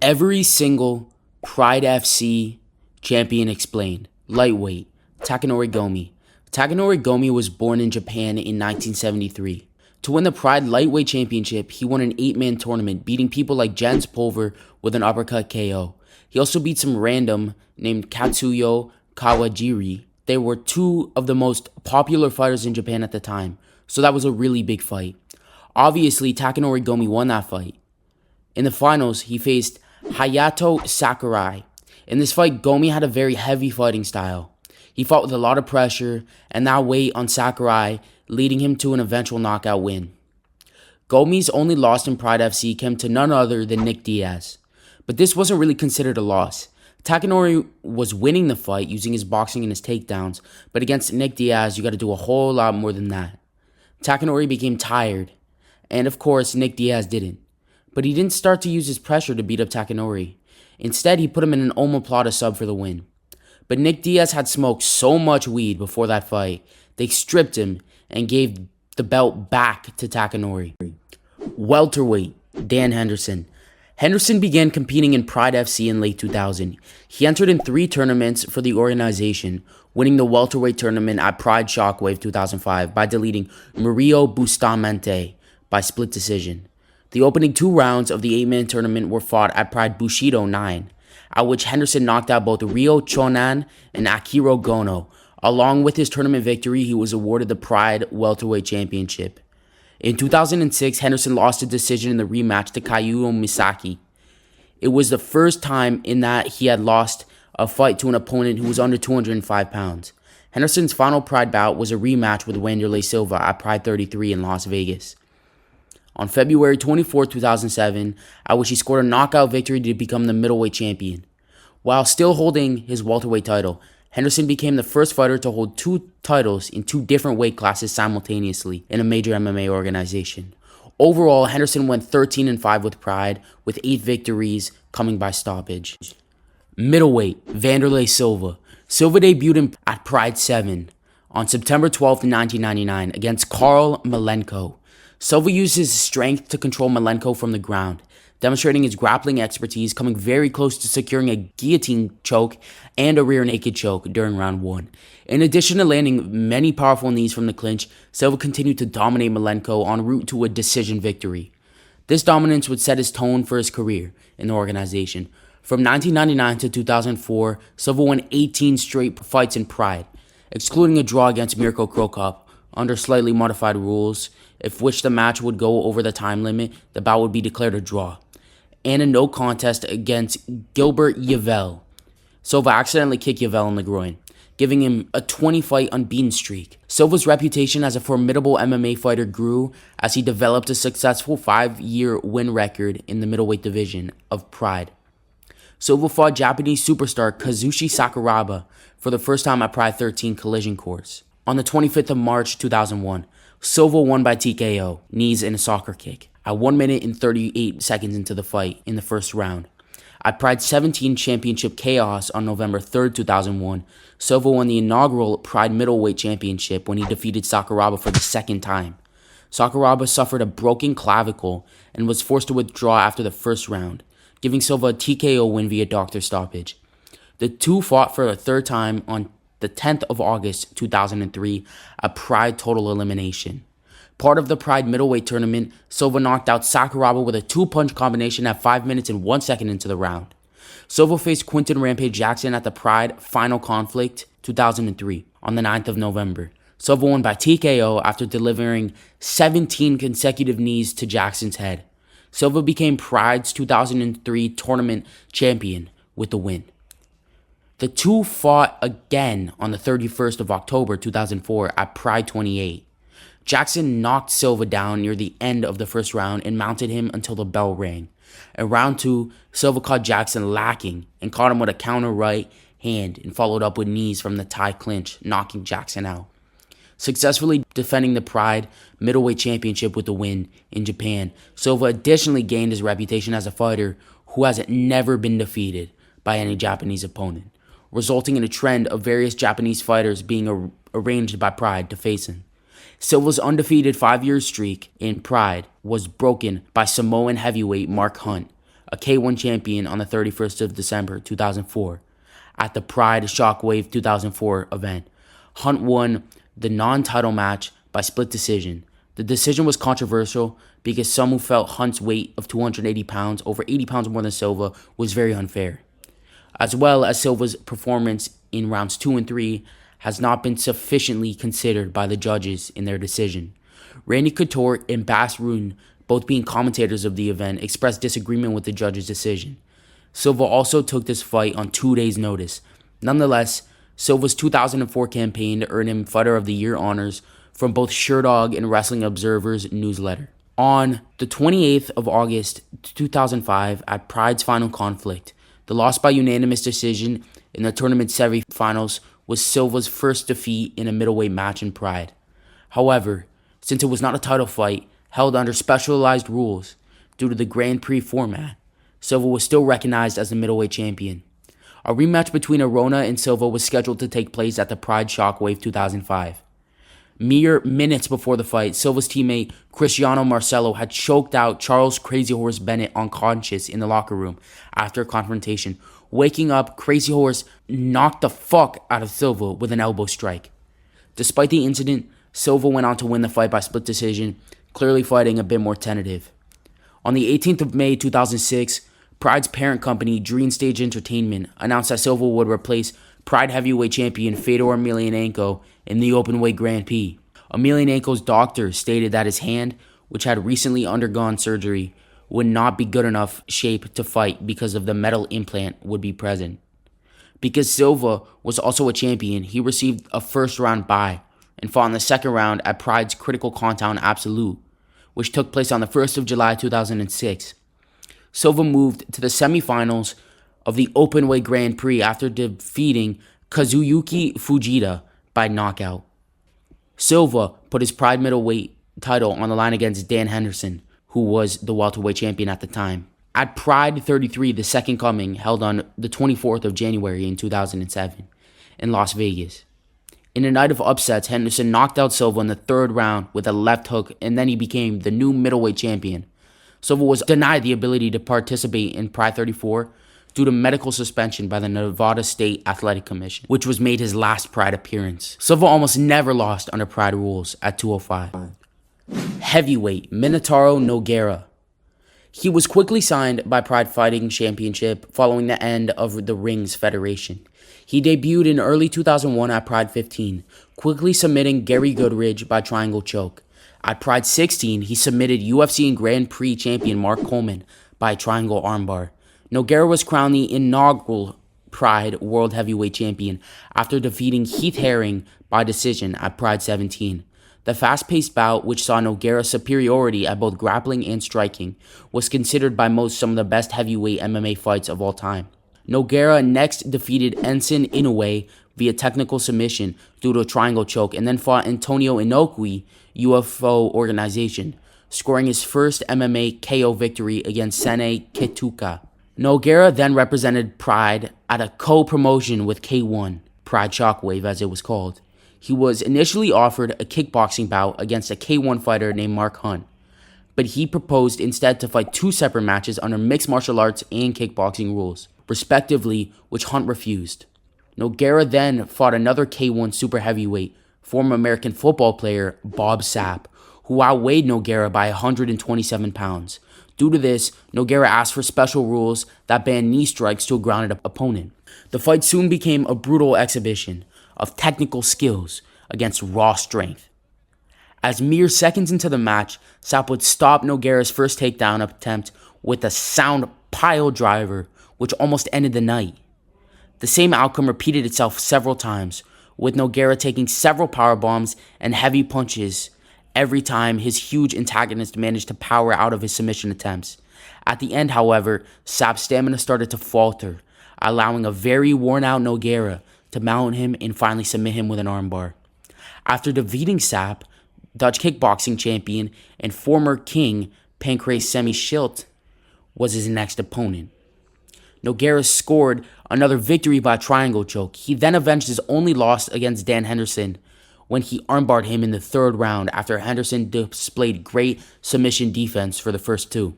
Every single PrideFC champion explained. Lightweight, Takanori Gomi. Takanori Gomi was born in Japan in 1973. To win the Pride Lightweight Championship, he won an 8-man tournament, beating people like Jens Pulver with an uppercut KO. He also beat some random named Katsuyo Kawajiri. They were two of the most popular fighters in Japan at the time, so that was a really big fight. Obviously, Takanori Gomi won that fight. In the finals, he faced Hayato Sakurai. In this fight, Gomi had a very heavy fighting style. He fought with a lot of pressure and that weight on Sakurai, leading him to an eventual knockout win. Gomi's only loss in PrideFC came to none other than Nick Diaz. But this wasn't really considered a loss. Takanori was winning the fight using his boxing and his takedowns, but against Nick Diaz, you got to do a whole lot more than that. Takanori became tired, and of course, Nick Diaz didn't. But he didn't start to use his pressure to beat up Takanori. Instead, he put him in an omoplata sub for the win. But Nick Diaz had smoked so much weed before that fight, they stripped him and gave the belt back to Takanori. Welterweight, Dan Henderson. Henderson began competing in PrideFC in late 2000. He entered in 3 tournaments for the organization, winning the welterweight tournament at Pride Shockwave 2005 by deleting Mario Bustamante by split decision. The opening 2 rounds of the 8-man tournament were fought at Pride Bushido 9, at which Henderson knocked out both Ryo Chonan and Akiro Gono. Along with his tournament victory, he was awarded the Pride Welterweight Championship. In 2006, Henderson lost a decision in the rematch to Kazuo Misaki. It was the first time in that he had lost a fight to an opponent who was under 205 pounds. Henderson's final Pride bout was a rematch with Wanderlei Silva at Pride 33 in Las Vegas. On February 24, 2007, at which he scored a knockout victory to become the middleweight champion. While still holding his welterweight title, Henderson became the first fighter to hold 2 titles in 2 different weight classes simultaneously in a major MMA organization. Overall, Henderson went 13-5 with Pride, with 8 victories coming by stoppage. Middleweight, Wanderlei Silva. Silva debuted at Pride 7 on September 12, 1999 against Karl Malenko. Silva used his strength to control Malenko from the ground, demonstrating his grappling expertise, coming very close to securing a guillotine choke and a rear naked choke during round 1. In addition to landing many powerful knees from the clinch, Silva continued to dominate Malenko en route to a decision victory. This dominance would set his tone for his career in the organization. From 1999 to 2004, Silva won 18 straight fights in Pride, excluding a draw against Mirko Krokop under slightly modified rules, if which the match would go over the time limit, the bout would be declared a draw, and a no contest against Gilbert Yvel. Silva accidentally kicked Yvel in the groin, giving him a 20-fight unbeaten streak. Silva's reputation as a formidable MMA fighter grew as he developed a successful 5-year win record in the middleweight division of Pride. Silva fought Japanese superstar Kazushi Sakuraba for the first time at Pride 13 Collision Course. On the 25th of March 2001, Silva won by TKO, knees and a soccer kick, at 1 minute and 38 seconds into the fight in the first round. At Pride 17 Championship Chaos on November 3rd, 2001, Silva won the inaugural Pride Middleweight Championship when he defeated Sakuraba for the second time. Sakuraba suffered a broken clavicle and was forced to withdraw after the first round, giving Silva a TKO win via doctor stoppage. The two fought for a third time on the 10th of August 2003, a Pride total elimination. Part of the Pride middleweight tournament, Silva knocked out Sakuraba with a 2-punch combination at 5 minutes and 1 second into the round. Silva faced Quinton Rampage Jackson at the Pride Final Conflict 2003 on the 9th of November. Silva won by TKO after delivering 17 consecutive knees to Jackson's head. Silva became Pride's 2003 tournament champion with the win. The two fought again on the 31st of October 2004 at Pride 28. Jackson knocked Silva down near the end of the first round and mounted him until the bell rang. In round 2, Silva caught Jackson lacking and caught him with a counter right hand and followed up with knees from the tie clinch, knocking Jackson out. Successfully defending the Pride middleweight championship with the win in Japan, Silva additionally gained his reputation as a fighter who has never been defeated by any Japanese opponent, resulting in a trend of various Japanese fighters being arranged by Pride to face him. Silva's undefeated 5-year streak in Pride was broken by Samoan heavyweight Mark Hunt, a K1 champion on the 31st of December 2004 at the Pride Shockwave 2004 event. Hunt won the non-title match by split decision. The decision was controversial because some who felt Hunt's weight of 280 pounds, over 80 pounds more than Silva, was very unfair, as well as Silva's performance in rounds 2 and 3 has not been sufficiently considered by the judges in their decision. Randy Couture and Bas Rutten, both being commentators of the event, expressed disagreement with the judge's decision. Silva also took this fight on 2 days' notice. Nonetheless, Silva's 2004 campaign earned him Fighter of the Year honors from both Sherdog and Wrestling Observer's newsletter. On the 28th of August 2005, at Pride's final conflict, the loss by unanimous decision in the tournament semi-finals was Silva's first defeat in a middleweight match in Pride. However, since it was not a title fight held under specialized rules due to the Grand Prix format, Silva was still recognized as the middleweight champion. A rematch between Arona and Silva was scheduled to take place at the Pride Shockwave 2005. Mere minutes before the fight, Silva's teammate Cristiano Marcelo had choked out Charles Crazy Horse Bennett unconscious in the locker room after a confrontation. Waking up, Crazy Horse knocked the fuck out of Silva with an elbow strike. Despite the incident, Silva went on to win the fight by split decision, clearly fighting a bit more tentative. On the 18th of May 2006, Pride's parent company, Dream Stage Entertainment, announced that Silva would replace Pride heavyweight champion Fedor Emelianenko in the openweight Grand Prix. Emelianenko's doctor stated that his hand, which had recently undergone surgery, would not be good enough shape to fight because of the metal implant would be present. Because Silva was also a champion, he received a first-round bye and fought in the second round at Pride's Critical Countdown Absolute, which took place on the 1st of July 2006. Silva moved to the semifinals of the Openweight Grand Prix after defeating Kazuyuki Fujita by knockout. Silva put his Pride middleweight title on the line against Dan Henderson, who was the welterweight champion at the time. At Pride 33, the Second Coming, held on the 24th of January in 2007 in Las Vegas. In a night of upsets, Henderson knocked out Silva in the third round with a left hook, and then he became the new middleweight champion. Silva was denied the ability to participate in Pride 34 due to medical suspension by the Nevada State Athletic Commission, which was made his last Pride appearance. Silva almost never lost under Pride rules at 205. Heavyweight, Minotauro Nogueira. He was quickly signed by Pride Fighting Championship following the end of the Rings Federation. He debuted in early 2001 at Pride 15, quickly submitting Gary Goodridge by triangle choke. At Pride 16, he submitted UFC and Grand Prix champion Mark Coleman by triangle armbar. Nogueira was crowned the inaugural Pride World Heavyweight Champion after defeating Heath Herring by decision at Pride 17. The fast-paced bout, which saw Nogueira's superiority at both grappling and striking, was considered by most some of the best heavyweight MMA fights of all time. Nogueira next defeated Enson Inoue via technical submission due to a triangle choke, and then fought Antonio Inoue, UFO organization, scoring his first MMA KO victory against Sene Kituka. Nogueira then represented Pride at a co-promotion with K1, Pride Shockwave as it was called. He was initially offered a kickboxing bout against a K1 fighter named Mark Hunt, but he proposed instead to fight two separate matches under mixed martial arts and kickboxing rules, respectively, which Hunt refused. Nogueira then fought another K1 super heavyweight, former American football player Bob Sapp, who outweighed Nogueira by 127 pounds. Due to this, Nogueira asked for special rules that banned knee strikes to a grounded opponent. The fight soon became a brutal exhibition of technical skills against raw strength. As mere seconds into the match, Sapp would stop Nogueira's first takedown attempt with a sound pile driver, which almost ended the night. The same outcome repeated itself several times, with Nogueira taking several power bombs and heavy punches every time his huge antagonist managed to power out of his submission attempts. At the end, however, Sapp's stamina started to falter, allowing a very worn-out Nogueira to mount him and finally submit him with an armbar. After defeating Sapp, Dutch kickboxing champion and former king Pancrase Semi-Schilt was his next opponent. Nogueira scored another victory by triangle choke. He then avenged his only loss against Dan Henderson when he armbarred him in the third round after Henderson displayed great submission defense for the first two.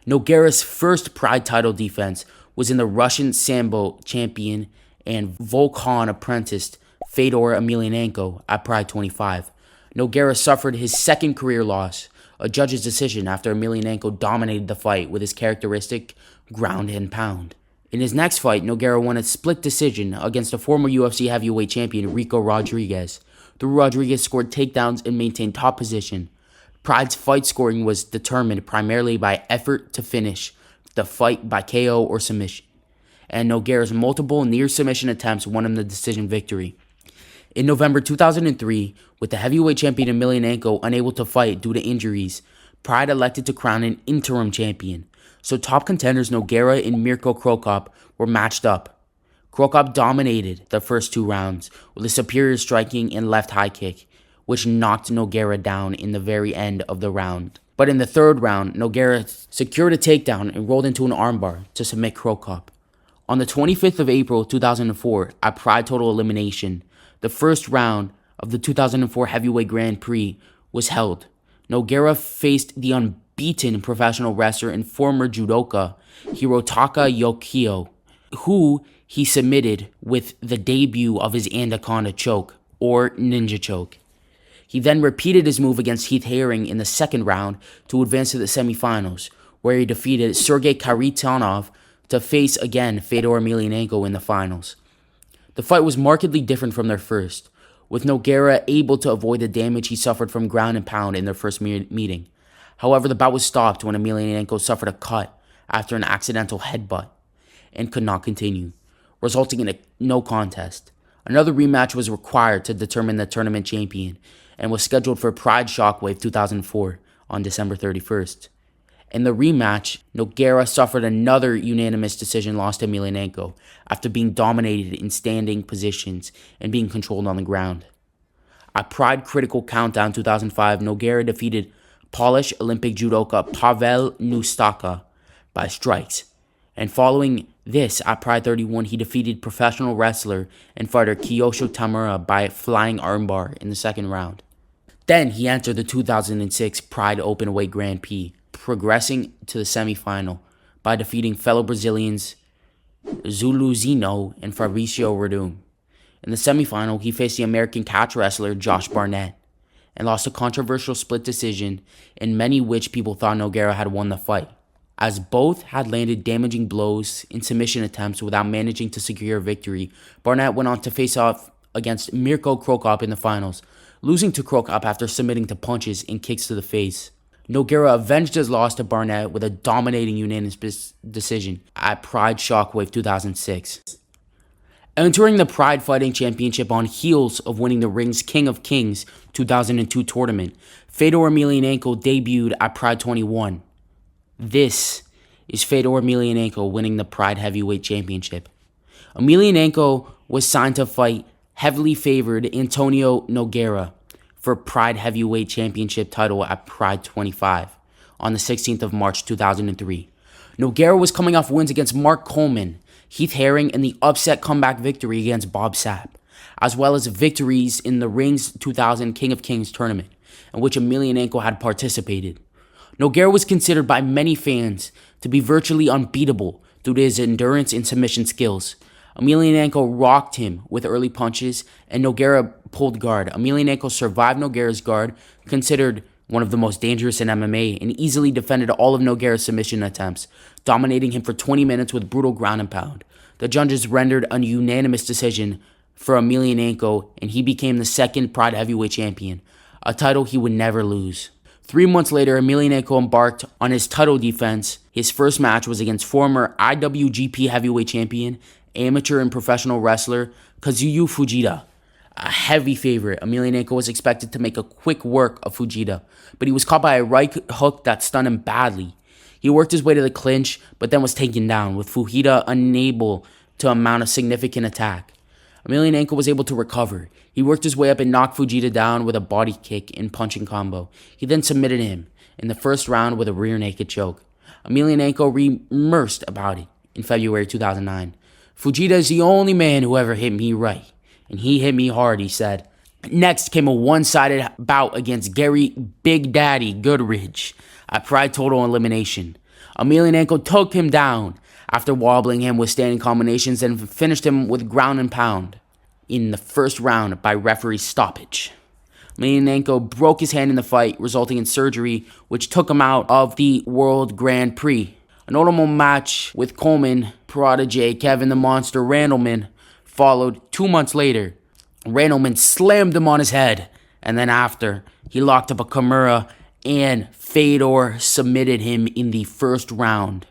Nogueira's first Pride title defense was in the Russian Sambo champion and Volkan apprentice Fedor Emelianenko at Pride 25. Nogueira suffered his second career loss, a judge's decision after Emelianenko dominated the fight with his characteristic ground and pound. In his next fight, Nogueira won a split decision against a former UFC heavyweight champion Rico Rodriguez. Though Rodriguez scored takedowns and maintained top position, Pride's fight scoring was determined primarily by effort to finish the fight by KO or submission, and Nogueira's multiple near submission attempts won him the decision victory. In November 2003, with the heavyweight champion Emelianenko unable to fight due to injuries, Pride elected to crown an interim champion. So top contenders Nogueira and Mirko Cro Cop were matched up. Cro Cop dominated the first 2 rounds with a superior striking and left high kick, which knocked Nogueira down in the very end of the round. But in the 3rd round, Nogueira secured a takedown and rolled into an armbar to submit Cro Cop. On the 25th of April 2004, at Pride Total Elimination, the first round of the 2004 Heavyweight Grand Prix was held. Nogueira faced the unbeaten professional wrestler and former judoka Hirotaka Yokio, who he submitted with the debut of his Anaconda choke, or ninja choke. He then repeated his move against Heath Herring in the 2nd round to advance to the semifinals, where he defeated Sergey Kharitonov to face again Fedor Emelianenko in the finals. The fight was markedly different from their first, with Nogueira able to avoid the damage he suffered from ground and pound in their first meeting. However, the bout was stopped when Emelianenko suffered a cut after an accidental headbutt and could not continue, resulting in a no contest. Another rematch was required to determine the tournament champion and was scheduled for Pride Shockwave 2004 on December 31st. In the rematch, Nogueira suffered another unanimous decision loss to Emelianenko after being dominated in standing positions and being controlled on the ground. At Pride Critical Countdown 2005, Nogueira defeated Polish Olympic judoka Pavel Nustaka by strikes. And following this, at Pride 31, he defeated professional wrestler and fighter Kiyosho Tamura by flying armbar in the 2nd round. Then he entered the 2006 Pride Openweight Grand Prix, progressing to the semifinal by defeating fellow Brazilians Zuluzino and Fabricio Verdum. In the semifinal, he faced the American catch wrestler Josh Barnett and lost a controversial split decision in many which people thought Nogueira had won the fight, as both had landed damaging blows in submission attempts without managing to secure a victory. Barnett went on to face off against Mirko Cro Cop in the finals, losing to Cro Cop after submitting to punches and kicks to the face. Nogueira avenged his loss to Barnett with a dominating unanimous decision at Pride Shockwave 2006. Entering the Pride Fighting Championship on heels of winning the Ring's King of Kings 2002 tournament, Fedor Emelianenko debuted at Pride 21. This is Fedor Emelianenko winning the Pride Heavyweight Championship. Emelianenko was signed to fight heavily favored Antonio Nogueira for Pride Heavyweight Championship title at Pride 25 on the 16th of March 2003. Nogueira was coming off wins against Mark Coleman, Heath Herring, and the upset comeback victory against Bob Sapp, as well as victories in the Ring's 2000 King of Kings tournament, in which Emelianenko had participated. Nogueira was considered by many fans to be virtually unbeatable due to his endurance and submission skills. Emelianenko rocked him with early punches, and Nogueira pulled guard. Emelianenko survived Nogueira's guard, considered one of the most dangerous in MMA, and easily defended all of Nogueira's submission attempts, dominating him for 20 minutes with brutal ground and pound. The judges rendered a unanimous decision for Emelianenko, and he became the 2nd Pride Heavyweight Champion, a title he would never lose. 3 months later, Emelianenko embarked on his title defense. His first match was against former IWGP Heavyweight Champion, amateur and professional wrestler Kazuyu Fujita, a heavy favorite. Emelianenko was expected to make a quick work of Fujita, but he was caught by a right hook that stunned him badly. He worked his way to the clinch, but then was taken down, with Fujita unable to mount a significant attack. Emelianenko was able to recover. He worked his way up and knocked Fujita down with a body kick and punching combo. He then submitted him in the first round with a rear naked choke. Emelianenko remersed about it in February 2009. Fujita is the only man who ever hit me right, and he hit me hard, he said. Next came a one-sided bout against Gary Big Daddy Goodridge at Pride Total Elimination. Emelianenko took him down after wobbling him with standing combinations and finished him with ground and pound in the first round by referee stoppage. Emelianenko broke his hand in the fight, resulting in surgery, which took him out of the World Grand Prix. A notable match with Coleman protege Kevin the Monster Randleman followed 2 months later. Randleman slammed him on his head, and then after, he locked up a Kimura, and Fedor submitted him in the first round.